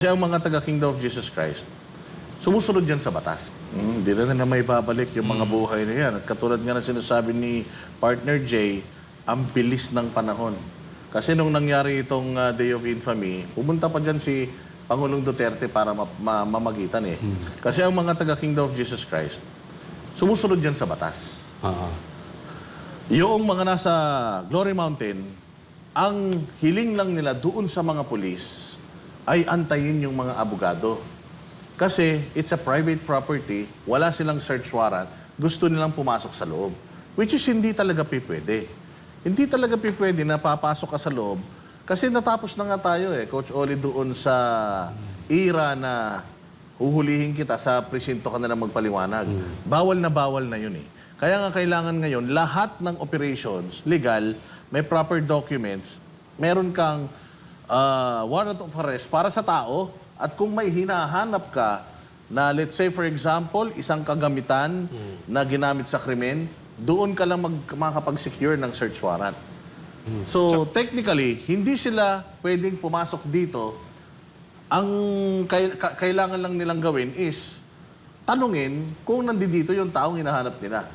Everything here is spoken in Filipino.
Kasi ang mga taga-Kingdom of Jesus Christ, sumusunod yan sa batas. Hindi na nila may babalik yung mga buhay na yan. At katulad nga na sinasabi ni Partner Jay, ang bilis ng panahon. Kasi nung nangyari itong Day of Infamy, pumunta pa dyan si Pangulong Duterte para mamagitan eh. Kasi ang mga taga-Kingdom of Jesus Christ, sumusunod yan sa batas. Yung mga nasa Glory Mountain, ang hiling lang nila doon sa mga pulis ay antayin yung mga abogado. Kasi it's a private property, wala silang search warrant, gusto nilang pumasok sa loob. Which is hindi talaga pwede. Hindi talaga pwede na papasok ka sa loob. Kasi natapos na nga tayo Coach Oli, doon sa era na huhulihin kita sa presinto ka na lang magpaliwanag. Bawal na yun Kaya nga kailangan ngayon, lahat ng operations, legal, may proper documents, meron kang warrant of arrest para sa tao, at kung may hinahanap ka na let's say for example, isang kagamitan na ginamit sa krimen, doon ka lang makakapag-secure ng search warrant. So technically, hindi sila pwedeng pumasok dito. Ang kailangan lang nilang gawin is tanungin kung nandito yung taong hinahanap nila.